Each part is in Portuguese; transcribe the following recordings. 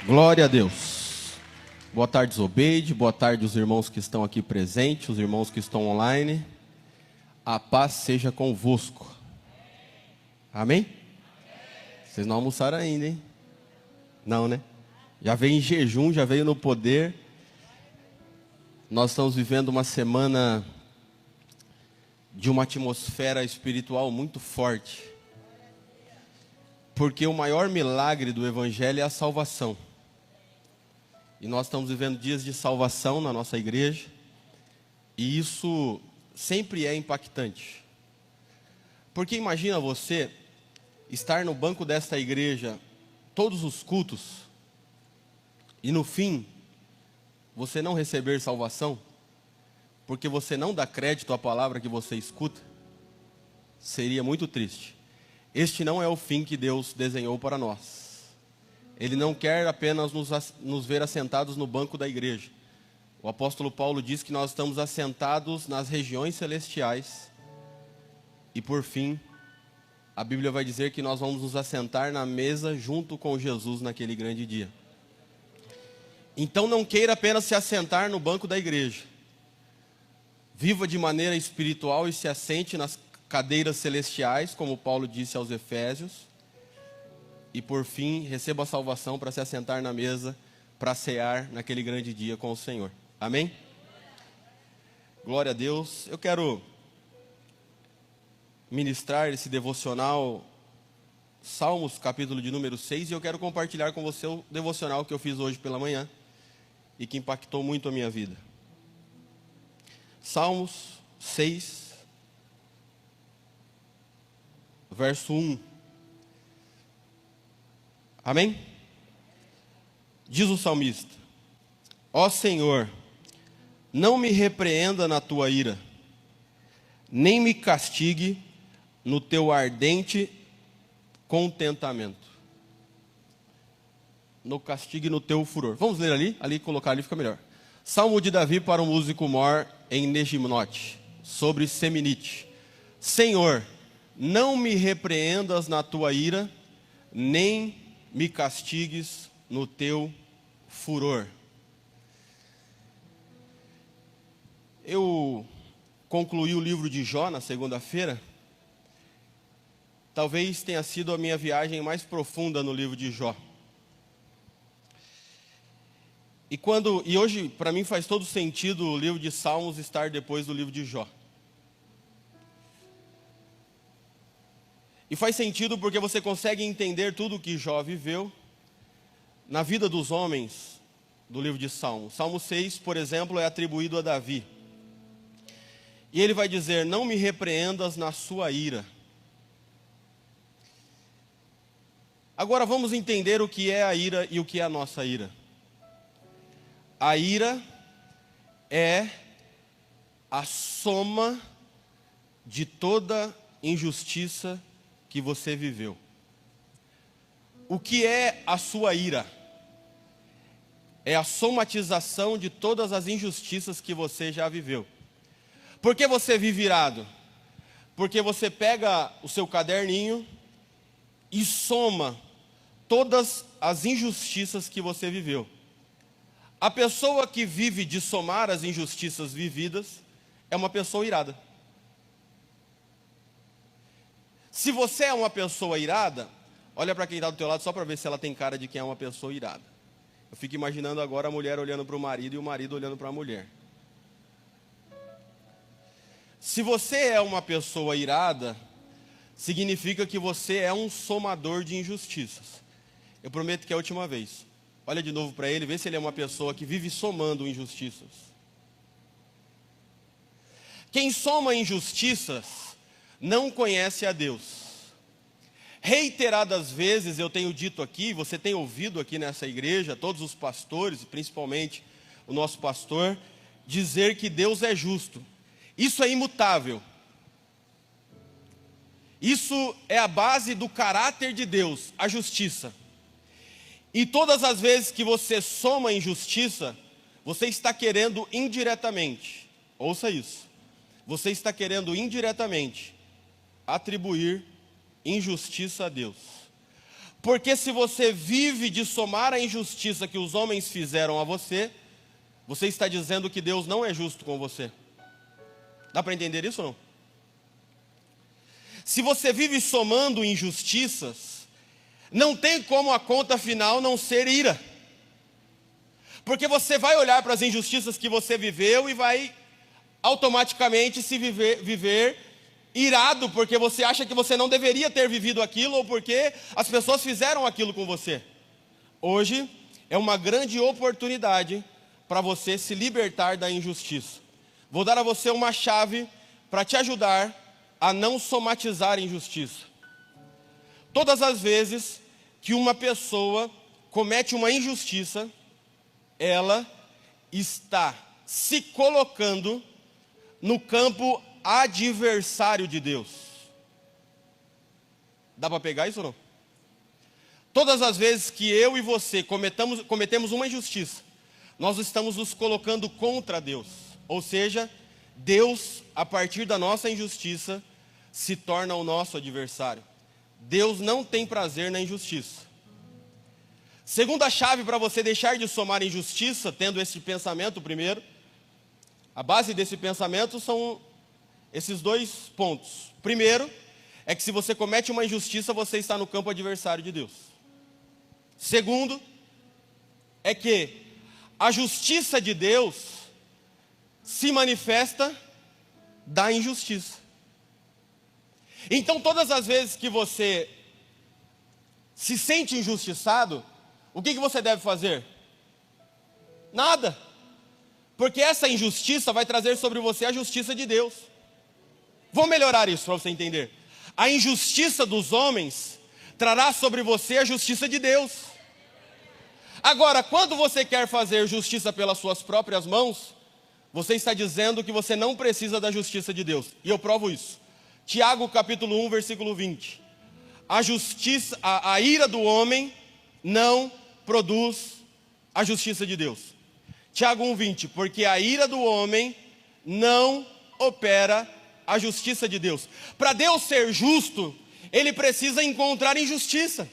Glória a Deus. Boa tarde, Zobeide. Boa tarde, os irmãos que estão aqui presentes, os irmãos que estão online. A paz seja convosco. Amém? Vocês não almoçaram ainda, hein? Não, né? Já veio em jejum, já veio no poder. Nós estamos vivendo uma semana de uma atmosfera espiritual muito forte. Porque o maior milagre do Evangelho é a salvação. E nós estamos vivendo dias de salvação na nossa igreja. E isso sempre é impactante. Porque imagina você estar no banco desta igreja todos os cultos e no fim você não receber salvação, porque você não dá crédito à palavra que você escuta. Seria muito triste. Este não é o fim que Deus desenhou para nós. Ele não quer apenas nos ver assentados no banco da igreja. O apóstolo Paulo diz que nós estamos assentados nas regiões celestiais. E por fim, a Bíblia vai dizer que nós vamos nos assentar na mesa junto com Jesus naquele grande dia. Então não queira apenas se assentar no banco da igreja. Viva de maneira espiritual e se assente nas cadeiras celestiais, como Paulo disse aos Efésios. E por fim, receba a salvação para se assentar na mesa, para cear naquele grande dia com o Senhor. Amém? Glória a Deus. Eu quero ministrar esse devocional, Salmos, capítulo de número 6, e eu quero compartilhar com você o devocional que eu fiz hoje pela manhã e que impactou muito a minha vida. Salmos 6, verso 1. Amém? Diz o salmista: ó Senhor, não me repreenda na tua ira, nem me castigue no teu ardente contentamento. No castigue no teu furor. Vamos ler ali colocar ali fica melhor. Salmo de Davi para o músico mor em Negimote, sobre Seminite. Senhor, não me repreendas na tua ira, nem me castigues no teu furor. Eu concluí o livro de Jó na segunda-feira. Talvez tenha sido a minha viagem mais profunda no livro de Jó. E hoje, para mim, faz todo sentido o livro de Salmos estar depois do livro de Jó. E faz sentido porque você consegue entender tudo o que Jó viveu na vida dos homens do livro de Salmos. Salmo 6, por exemplo, é atribuído a Davi. E ele vai dizer: não me repreendas na sua ira. Agora vamos entender o que é a ira e o que é a nossa ira. A ira é a soma de toda injustiça que você viveu. O que é a sua ira? É a somatização de todas as injustiças que você já viveu. Por que você vive irado? Porque você pega o seu caderninho e soma todas as injustiças que você viveu. A pessoa que vive de somar as injustiças vividas é uma pessoa irada. Se você é uma pessoa irada, olha para quem está do teu lado só para ver se ela tem cara de quem é uma pessoa irada. Eu fico imaginando agora a mulher olhando para o marido e o marido olhando para a mulher. Se você é uma pessoa irada, significa que você é um somador de injustiças. Eu prometo que é a última vez. Olha de novo para ele, vê se ele é uma pessoa que vive somando injustiças. Quem soma injustiças não conhece a Deus. Reiteradas vezes eu tenho dito aqui, você tem ouvido aqui nessa igreja, todos os pastores, principalmente o nosso pastor, dizer que Deus é justo. Isso é imutável. Isso é a base do caráter de Deus, a justiça. E todas as vezes que você soma injustiça, você está querendo indiretamente, ouça isso, você está querendo indiretamente atribuir injustiça a Deus. Porque se você vive de somar a injustiça que os homens fizeram a você, você está dizendo que Deus não é justo com você. Dá para entender isso ou não? Se você vive somando injustiças, não tem como a conta final não ser ira. Porque você vai olhar para as injustiças que você viveu e vai automaticamente se viver irado, porque você acha que você não deveria ter vivido aquilo, ou porque as pessoas fizeram aquilo com você. Hoje é uma grande oportunidade para você se libertar da injustiça. Vou dar a você uma chave para te ajudar a não somatizar injustiça. Todas as vezes que uma pessoa comete uma injustiça, ela está se colocando no campo adversário de Deus. Dá para pegar isso ou não? Todas as vezes que eu e você cometemos uma injustiça, nós estamos nos colocando contra Deus. Ou seja, Deus, a partir da nossa injustiça, se torna o nosso adversário. Deus não tem prazer na injustiça. Segunda chave para você deixar de somar injustiça, tendo esse pensamento primeiro, a base desse pensamento são esses dois pontos. Primeiro, é que se você comete uma injustiça, você está no campo adversário de Deus. Segundo, é que a justiça de Deus se manifesta da injustiça. Então, todas as vezes que você se sente injustiçado, o que você deve fazer? Nada. Porque essa injustiça vai trazer sobre você a justiça de Deus. Vou melhorar isso para você entender. A injustiça dos homens trará sobre você a justiça de Deus. Agora, quando você quer fazer justiça pelas suas próprias mãos, você está dizendo que você não precisa da justiça de Deus. E eu provo isso. Tiago capítulo 1, versículo 20. A ira do homem não produz a justiça de Deus. Tiago 1, 20. Porque a ira do homem não opera a justiça de Deus. Para Deus ser justo, Ele precisa encontrar injustiça.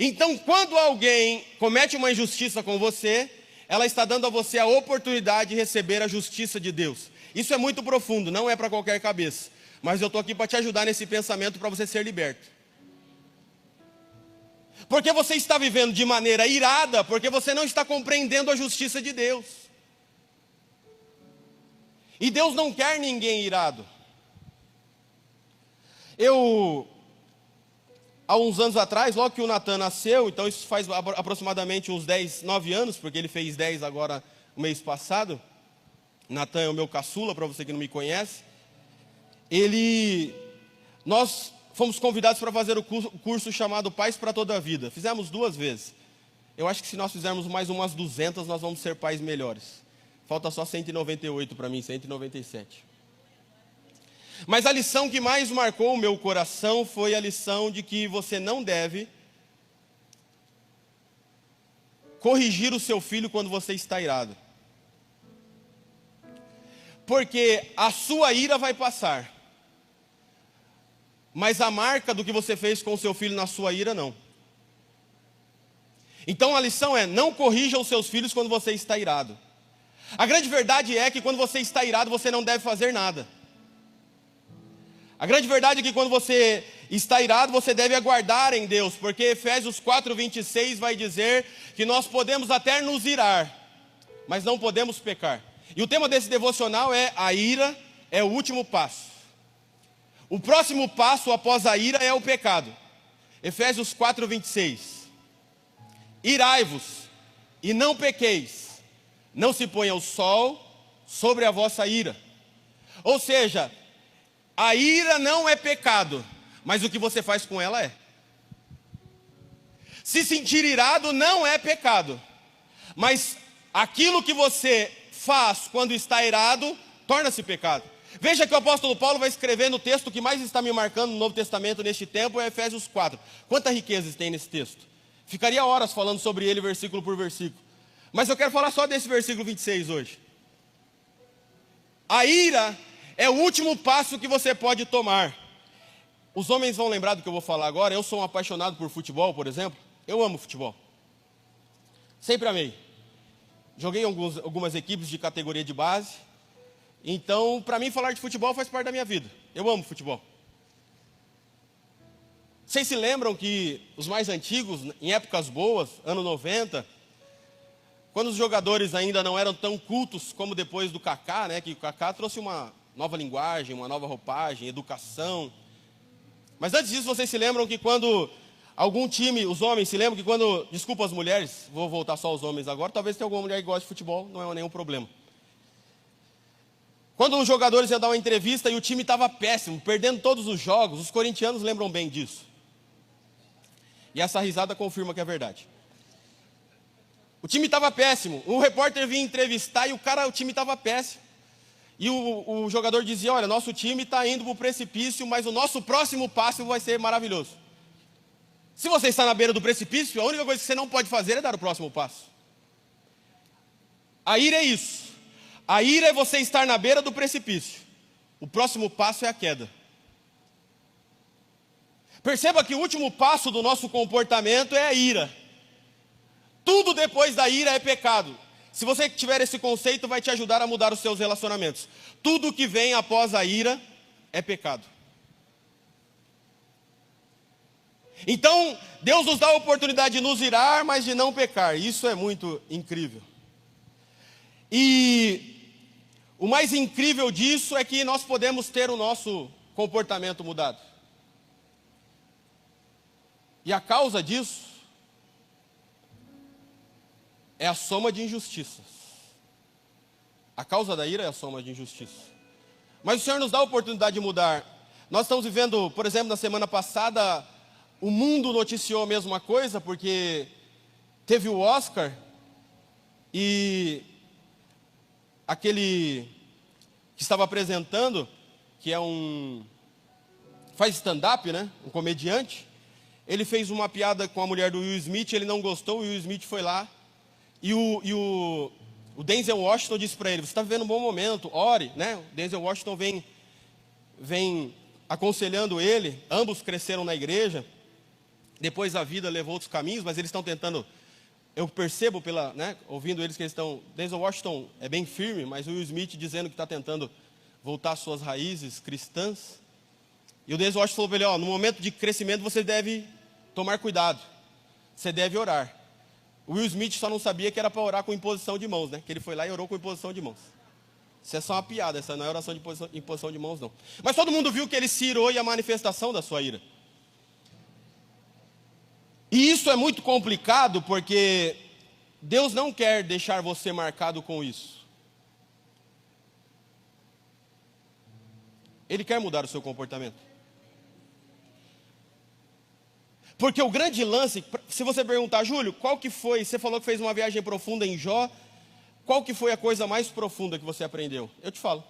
Então, quando alguém comete uma injustiça com você, ela está dando a você a oportunidade de receber a justiça de Deus. Isso é muito profundo, não é para qualquer cabeça. Mas eu estou aqui para te ajudar nesse pensamento para você ser liberto. Porque você está vivendo de maneira irada, porque você não está compreendendo a justiça de Deus. E Deus não quer ninguém irado. Há uns anos atrás, logo que o Natan nasceu, então isso faz aproximadamente uns 9 anos, porque ele fez 10 agora no mês passado. Natan é o meu caçula, para você que não me conhece. Nós fomos convidados para fazer o curso chamado Pais para Toda a Vida. Fizemos 2 vezes. Eu acho que se nós fizermos mais umas 200, nós vamos ser pais melhores. Falta só 198 para mim, 197. Mas a lição que mais marcou o meu coração foi a lição de que você não deve corrigir o seu filho quando você está irado. Porque a sua ira vai passar. Mas a marca do que você fez com o seu filho na sua ira, não. Então a lição é, não corrija os seus filhos quando você está irado. A grande verdade é que quando você está irado, você não deve fazer nada. A grande verdade é que quando você está irado, você deve aguardar em Deus. Porque Efésios 4:26 vai dizer que nós podemos até nos irar, mas não podemos pecar. E o tema desse devocional é: a ira é o último passo. O próximo passo após a ira é o pecado. Efésios 4:26. Irai-vos e não pequeis, não se ponha o sol sobre a vossa ira. Ou seja, a ira não é pecado, mas o que você faz com ela é. Se sentir irado não é pecado, mas aquilo que você faz quando está irado torna-se pecado. Veja que o apóstolo Paulo vai escrever no texto que mais está me marcando no Novo Testamento neste tempo, é Efésios 4. Quanta riqueza tem nesse texto? Ficaria horas falando sobre ele versículo por versículo. Mas eu quero falar só desse versículo 26 hoje. A ira é o último passo que você pode tomar. Os homens vão lembrar do que eu vou falar agora. Eu sou um apaixonado por futebol, por exemplo. Eu amo futebol. Sempre amei. Joguei em algumas equipes de categoria de base. Então, para mim, falar de futebol faz parte da minha vida. Eu amo futebol. Vocês se lembram que os mais antigos, em épocas boas, anos 90, quando os jogadores ainda não eram tão cultos como depois do Kaká, né? Que o Kaká trouxe uma nova linguagem, uma nova roupagem, educação. Mas antes disso, vocês se lembram que quando algum time, os homens se lembram que quando, desculpa as mulheres, vou voltar só aos homens agora, talvez tenha alguma mulher que goste de futebol, não é nenhum problema. Quando os jogadores iam dar uma entrevista e o time estava péssimo, perdendo todos os jogos, os corintianos lembram bem disso. E essa risada confirma que é verdade. O time estava péssimo, o repórter vinha entrevistar e o time estava péssimo. E o jogador dizia, olha, nosso time está indo para o precipício, mas o nosso próximo passo vai ser maravilhoso. Se você está na beira do precipício, a única coisa que você não pode fazer é dar o próximo passo. A ira é isso. A ira é você estar na beira do precipício. O próximo passo é a queda. Perceba que o último passo do nosso comportamento é a ira. Tudo depois da ira é pecado. Se você tiver esse conceito, vai te ajudar a mudar os seus relacionamentos. Tudo que vem após a ira é pecado. Então, Deus nos dá a oportunidade de nos irar, mas de não pecar. Isso é muito incrível. E o mais incrível disso é que nós podemos ter o nosso comportamento mudado. E a causa disso é a soma de injustiças. A causa da ira é a soma de injustiças. Mas o Senhor nos dá a oportunidade de mudar. Nós estamos vivendo, por exemplo, na semana passada, o mundo noticiou a mesma coisa, porque teve o Oscar e aquele que estava apresentando, que é faz stand-up, né? Um comediante. Ele fez uma piada com a mulher do Will Smith, ele não gostou, o Will Smith foi lá. E o Denzel Washington disse para ele, você está vivendo um bom momento, ore, né? O Denzel Washington vem aconselhando ele, ambos cresceram na igreja, depois a vida levou outros caminhos, mas eles estão tentando, eu percebo ouvindo eles que eles estão, Denzel Washington é bem firme, mas o Will Smith dizendo que está tentando voltar às suas raízes cristãs. E o Denzel Washington falou para ele, no momento de crescimento você deve tomar cuidado, você deve orar. O Will Smith só não sabia que era para orar com imposição de mãos, né? Que ele foi lá e orou com imposição de mãos. Isso é só uma piada, essa não é oração de imposição de mãos, não. Mas todo mundo viu que ele se irou e a manifestação da sua ira. E isso é muito complicado porque Deus não quer deixar você marcado com isso. Ele quer mudar o seu comportamento. Porque o grande lance, se você perguntar, Júlio, qual que foi, você falou que fez uma viagem profunda em Jó, qual que foi a coisa mais profunda que você aprendeu? Eu te falo.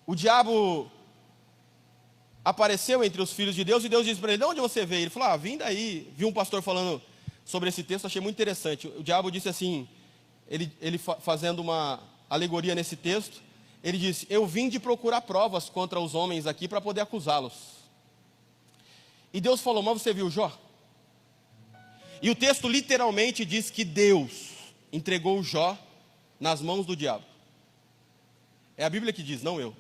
O diabo apareceu entre os filhos de Deus e Deus disse para ele, de onde você veio? Ele falou, vim daí, vi um pastor falando sobre esse texto, achei muito interessante. O diabo disse assim, ele fazendo uma alegoria nesse texto, ele disse, eu vim de procurar provas contra os homens aqui para poder acusá-los. E Deus falou, mas você viu Jó? E o texto literalmente diz que Deus entregou Jó nas mãos do diabo. É a Bíblia que diz, não eu.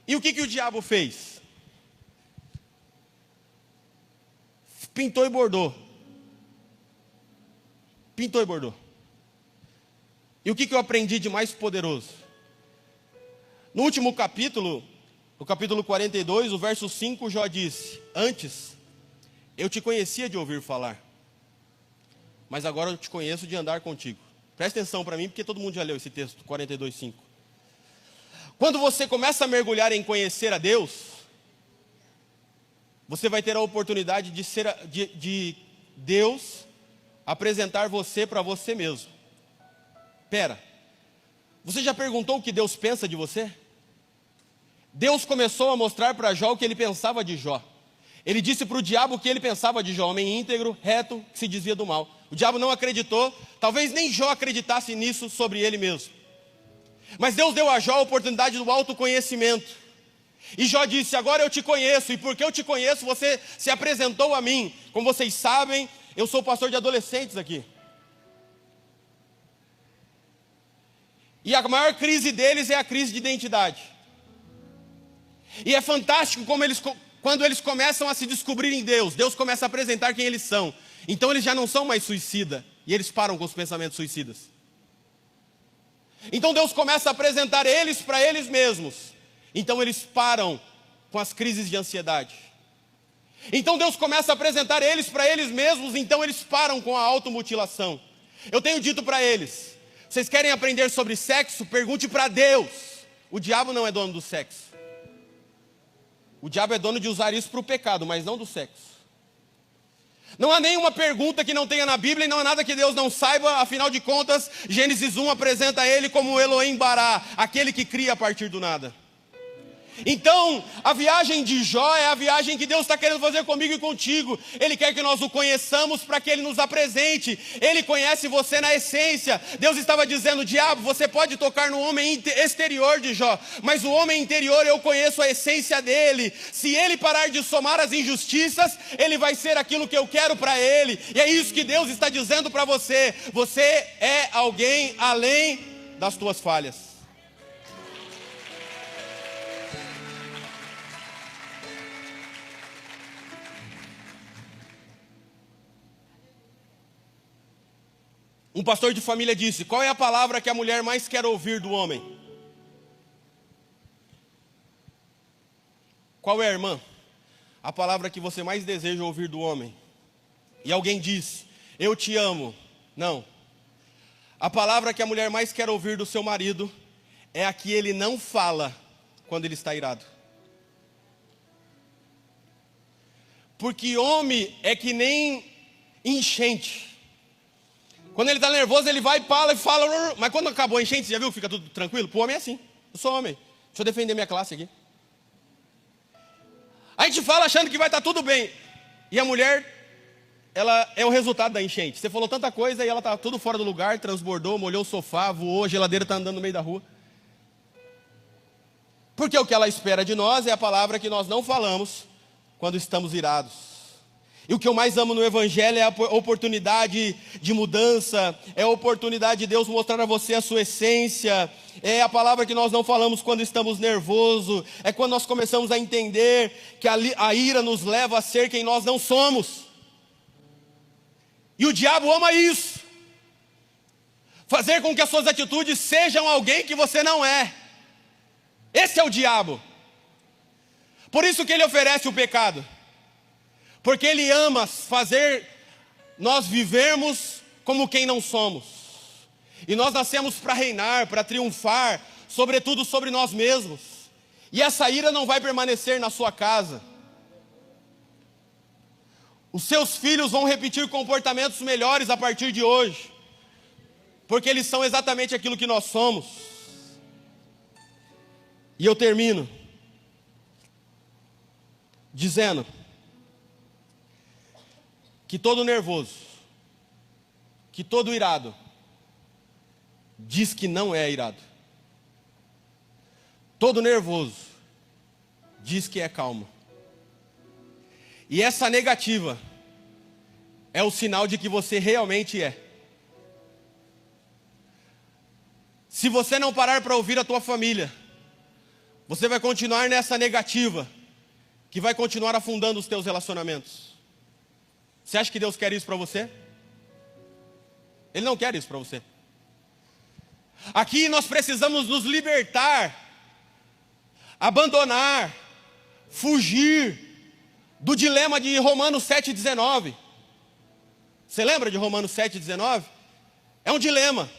E o que o diabo fez? Pintou e bordou. Pintou e bordou. E o que eu aprendi de mais poderoso? No último capítulo, no capítulo 42, o verso 5, Jó disse, antes eu te conhecia de ouvir falar, mas agora eu te conheço de andar contigo. Presta atenção para mim, porque todo mundo já leu esse texto, 42, 5. Quando você começa a mergulhar em conhecer a Deus, você vai ter a oportunidade de Deus apresentar você para você mesmo. Pera, você já perguntou o que Deus pensa de você? Deus começou a mostrar para Jó o que ele pensava de Jó. Ele disse para o diabo o que ele pensava de Jó, homem íntegro, reto, que se desvia do mal. O diabo não acreditou, talvez nem Jó acreditasse nisso sobre ele mesmo. Mas Deus deu a Jó a oportunidade do autoconhecimento. E Jó disse: agora eu te conheço, e porque eu te conheço, você se apresentou a mim. Como vocês sabem, eu sou pastor de adolescentes aqui. E a maior crise deles é a crise de identidade. E é fantástico como quando eles começam a se descobrir em Deus, Deus começa a apresentar quem eles são. Então eles já não são mais suicidas, e eles param com os pensamentos suicidas. Então Deus começa a apresentar eles para eles mesmos. Então eles param com as crises de ansiedade. Então Deus começa a apresentar eles para eles mesmos. Então eles param com a automutilação. Eu tenho dito para eles: vocês querem aprender sobre sexo? Pergunte para Deus. O diabo não é dono do sexo. O diabo é dono de usar isso para o pecado, mas não do sexo. Não há nenhuma pergunta que não tenha na Bíblia, e não há nada que Deus não saiba. Afinal de contas, Gênesis 1 apresenta ele como Elohim Bará, aquele que cria a partir do nada. Então, a viagem de Jó é a viagem que Deus está querendo fazer comigo e contigo. Ele quer que nós o conheçamos para que Ele nos apresente. Ele conhece você na essência. Deus estava dizendo: diabo, você pode tocar no homem exterior de Jó, mas o homem interior, eu conheço a essência dele. Se ele parar de somar as injustiças, ele vai ser aquilo que eu quero para ele. E é isso que Deus está dizendo para você. Você é alguém além das tuas falhas. Um pastor de família disse: qual é a palavra que a mulher mais quer ouvir do homem? Qual é, irmã? A palavra que você mais deseja ouvir do homem? E alguém diz: eu te amo. Não. A palavra que a mulher mais quer ouvir do seu marido é a que ele não fala quando ele está irado. Porque homem é que nem enchente. Quando ele está nervoso, ele vai e fala, mas quando acabou a enchente, você já viu? Fica tudo tranquilo? Para o homem é assim. Eu sou homem. Deixa eu defender minha classe aqui. A gente fala achando que vai estar tudo bem. E a mulher, ela é o resultado da enchente. Você falou tanta coisa e ela está tudo fora do lugar, transbordou, molhou o sofá, voou, a geladeira está andando no meio da rua. Porque o que ela espera de nós é a palavra que nós não falamos quando estamos irados. E o que eu mais amo no Evangelho é a oportunidade de mudança, é a oportunidade de Deus mostrar a você a sua essência, é a palavra que nós não falamos quando estamos nervosos, é quando nós começamos a entender que a ira nos leva a ser quem nós não somos. E o diabo ama isso, fazer com que as suas atitudes sejam alguém que você não é. Esse é o diabo. Por isso que ele oferece o pecado. Porque ele ama fazer nós vivermos como quem não somos. E nós nascemos para reinar, para triunfar, sobretudo sobre nós mesmos. E essa ira não vai permanecer na sua casa. Os seus filhos vão repetir comportamentos melhores a partir de hoje. Porque eles são exatamente aquilo que nós somos. E eu termino dizendo que todo nervoso, que todo irado, diz que não é irado. Todo nervoso, diz que é calmo. E essa negativa é o sinal de que você realmente é. Se você não parar para ouvir a tua família, você vai continuar nessa negativa, que vai continuar afundando os teus relacionamentos. Você acha que Deus quer isso para você? Ele não quer isso para você. Aqui nós precisamos nos libertar, abandonar, fugir do dilema de Romanos 7,19. Você lembra de Romanos 7,19? É um dilema.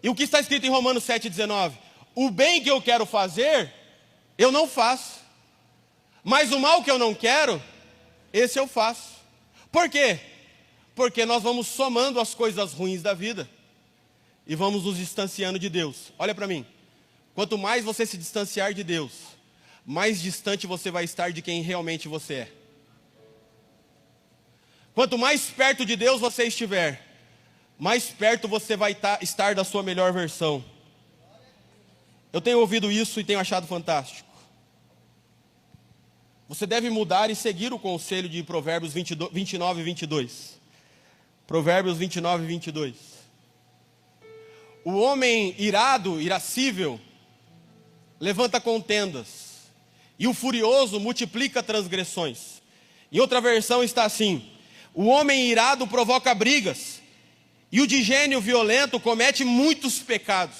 E o que está escrito em Romanos 7,19? O bem que eu quero fazer, eu não faço. Mas o mal que eu não quero, esse eu faço. Por quê? Porque nós vamos somando as coisas ruins da vida e vamos nos distanciando de Deus. Olha para mim. Quanto mais você se distanciar de Deus, mais distante você vai estar de quem realmente você é. Quanto mais perto de Deus você estiver, mais perto você vai estar da sua melhor versão. Eu tenho ouvido isso e tenho achado fantástico. Você deve mudar e seguir o conselho de Provérbios 29 e 22. Provérbios 29 e 22. O homem irado, irascível, levanta contendas, e o furioso multiplica transgressões. Em outra versão está assim: o homem irado provoca brigas, e o de gênio violento comete muitos pecados.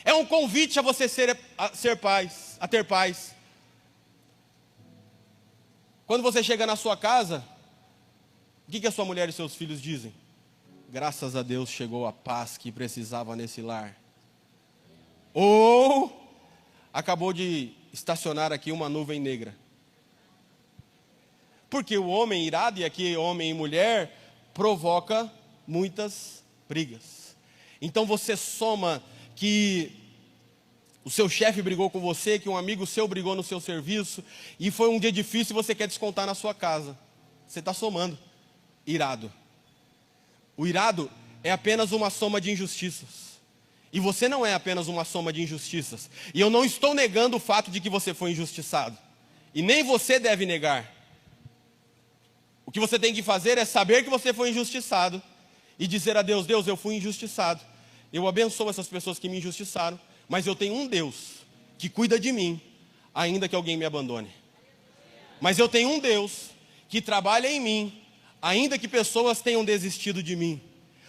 É um convite a você a ter paz. Quando você chega na sua casa, o que a sua mulher e seus filhos dizem? Graças a Deus chegou a paz que precisava nesse lar. Ou acabou de estacionar aqui uma nuvem negra. Porque o homem irado, e aqui homem e mulher, provoca muitas brigas. Então você soma que o seu chefe brigou com você, que um amigo seu brigou no seu serviço, e foi um dia difícil e você quer descontar na sua casa. Você está somando. Irado. O irado é apenas uma soma de injustiças. E você não é apenas uma soma de injustiças. E eu não estou negando o fato de que você foi injustiçado. E nem você deve negar. O que você tem que fazer é saber que você foi injustiçado e dizer a Deus: Deus, eu fui injustiçado. Eu abençoo essas pessoas que me injustiçaram, mas eu tenho um Deus que cuida de mim, ainda que alguém me abandone. Mas eu tenho um Deus que trabalha em mim, ainda que pessoas tenham desistido de mim.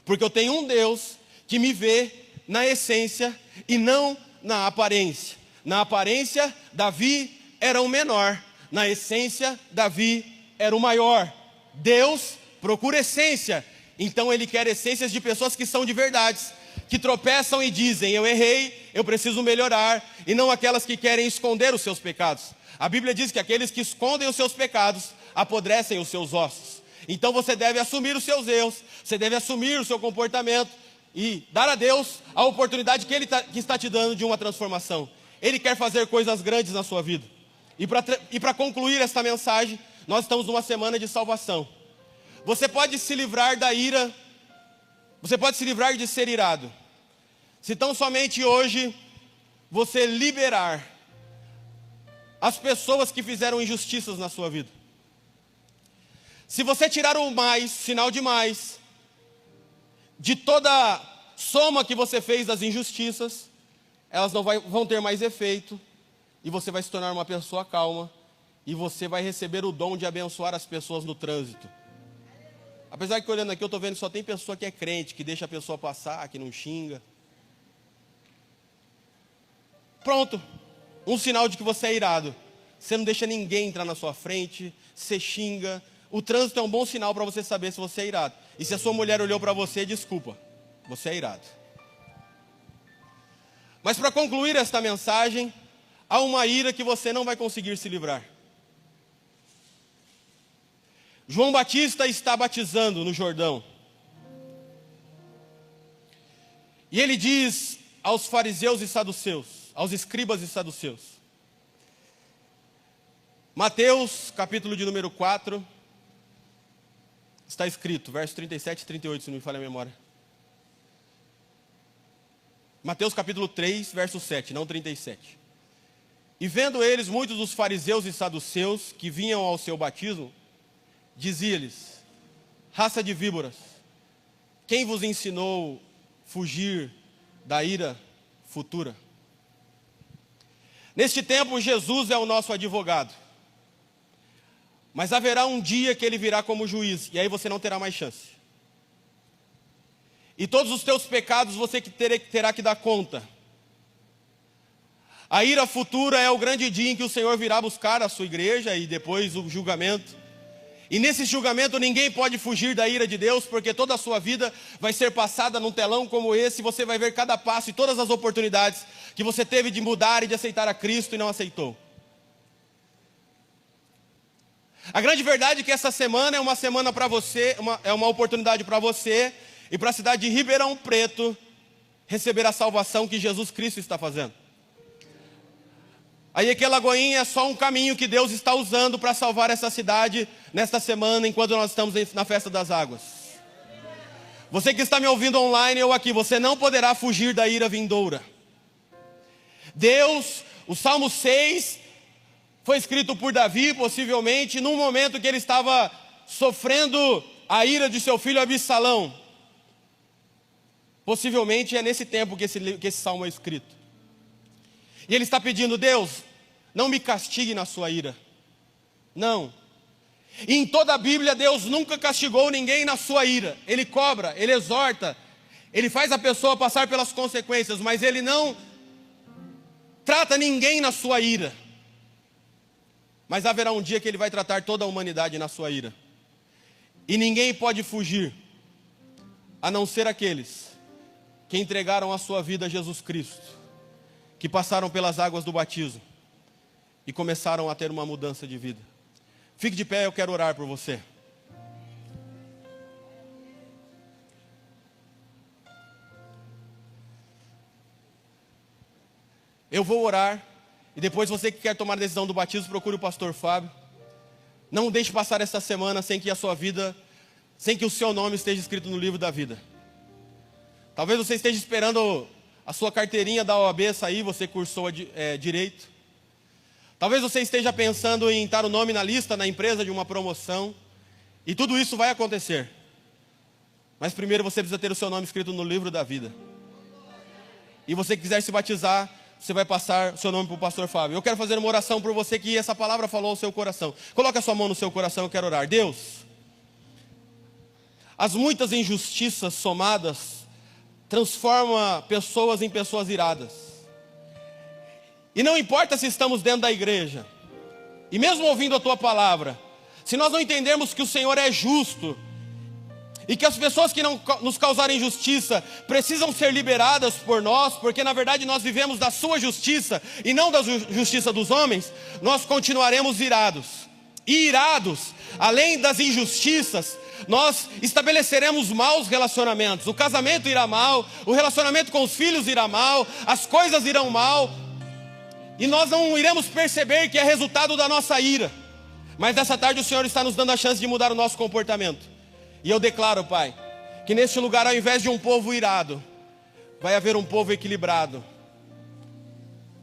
Porque eu tenho um Deus que me vê na essência e não na aparência. Na aparência, Davi era o menor. Na essência, Davi era o maior. Deus procura essência. Então Ele quer essências de pessoas que são de verdades, que tropeçam e dizem: eu errei, eu preciso melhorar. E não aquelas que querem esconder os seus pecados. A Bíblia diz que aqueles que escondem os seus pecados apodrecem os seus ossos. Então você deve assumir os seus erros, você deve assumir o seu comportamento e dar a Deus a oportunidade que que está te dando de uma transformação. Ele quer fazer coisas grandes na sua vida. E para concluir esta mensagem, nós estamos numa semana de salvação. Você pode se livrar da ira, você pode se livrar de ser irado, se tão somente hoje você liberar as pessoas que fizeram injustiças na sua vida. Se você tirar o mais, sinal de mais, de toda soma que você fez das injustiças, elas não vão ter mais efeito, e você vai se tornar uma pessoa calma, e você vai receber o dom de abençoar as pessoas no trânsito. Apesar que olhando aqui eu estou vendo que só tem pessoa que é crente, que deixa a pessoa passar, que não xinga. Pronto, um sinal de que você é irado. Você não deixa ninguém entrar na sua frente, você xinga. O trânsito é um bom sinal para você saber se você é irado. E se a sua mulher olhou para você, desculpa, você é irado. Mas para concluir esta mensagem, há uma ira que você não vai conseguir se livrar. João Batista está batizando no Jordão. E ele diz aos fariseus e saduceus, aos escribas e saduceus. Mateus, capítulo de número 4, está escrito, verso 37 e 38, se não me falha a memória. Mateus capítulo 3, verso 7, não 37. E vendo eles muitos dos fariseus e saduceus que vinham ao seu batismo, dizia-lhes: raça de víboras, quem vos ensinou fugir da ira futura? Neste tempo Jesus é o nosso advogado. Mas haverá um dia que ele virá como juiz, e aí você não terá mais chance. E todos os teus pecados você terá que dar conta. A ira futura é o grande dia em que o Senhor virá buscar a sua igreja e depois o julgamento. E nesse julgamento ninguém pode fugir da ira de Deus, porque toda a sua vida vai ser passada num telão como esse, e você vai ver cada passo e todas as oportunidades que você teve de mudar e de aceitar a Cristo e não aceitou. A grande verdade é que essa semana é uma semana para você, é uma oportunidade para você e para a cidade de Ribeirão Preto receber a salvação que Jesus Cristo está fazendo. A IEQ Lagoinha é só um caminho que Deus está usando para salvar essa cidade nesta semana, enquanto nós estamos na Festa das Águas. Você que está me ouvindo online ou aqui, você não poderá fugir da ira vindoura. O Salmo 6 foi escrito por Davi, possivelmente, num momento que ele estava sofrendo a ira de seu filho Absalão. Possivelmente é nesse tempo que esse salmo é escrito. E ele está pedindo: Deus, não me castigue na sua ira. Não. E em toda a Bíblia, Deus nunca castigou ninguém na sua ira. Ele cobra, ele exorta, ele faz a pessoa passar pelas consequências, mas ele não trata ninguém na sua ira. Mas haverá um dia que ele vai tratar toda a humanidade na sua ira. E ninguém pode fugir, a não ser aqueles que entregaram a sua vida a Jesus Cristo, que passaram pelas águas do batismo e começaram a ter uma mudança de vida. Fique de pé, eu quero orar por você. Eu vou orar, e depois você que quer tomar a decisão do batismo, procure o pastor Fábio. Não deixe passar essa semana sem que o seu nome esteja escrito no livro da vida. Talvez você esteja esperando a sua carteirinha da OAB sair, você cursou direito. Talvez você esteja pensando em estar o nome na lista na empresa de uma promoção. E tudo isso vai acontecer. Mas primeiro você precisa ter o seu nome escrito no livro da vida. E você que quiser se batizar, você vai passar o seu nome para o pastor Fábio. Eu quero fazer uma oração por você que essa palavra falou ao seu coração. Coloque a sua mão no seu coração, eu quero orar. Deus, as muitas injustiças somadas transformam pessoas em pessoas iradas. E não importa se estamos dentro da igreja, e mesmo ouvindo a tua palavra, se nós não entendermos que o Senhor é justo, e que as pessoas que não nos causarem injustiça precisam ser liberadas por nós, porque na verdade nós vivemos da sua justiça e não da justiça dos homens, nós continuaremos irados. E irados, além das injustiças, nós estabeleceremos maus relacionamentos. O casamento irá mal, o relacionamento com os filhos irá mal, as coisas irão mal, e nós não iremos perceber que é resultado da nossa ira. Mas nessa tarde o Senhor está nos dando a chance de mudar o nosso comportamento. E eu declaro, Pai, que neste lugar, ao invés de um povo irado, vai haver um povo equilibrado.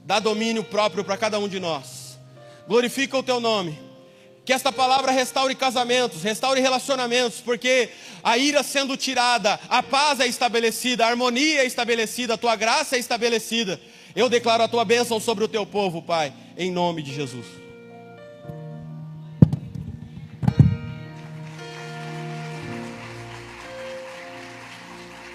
Dá domínio próprio para cada um de nós. Glorifica o teu nome. Que esta palavra restaure casamentos, restaure relacionamentos, porque a ira sendo tirada, a paz é estabelecida, a harmonia é estabelecida, a tua graça é estabelecida. Eu declaro a tua bênção sobre o teu povo, Pai, em nome de Jesus.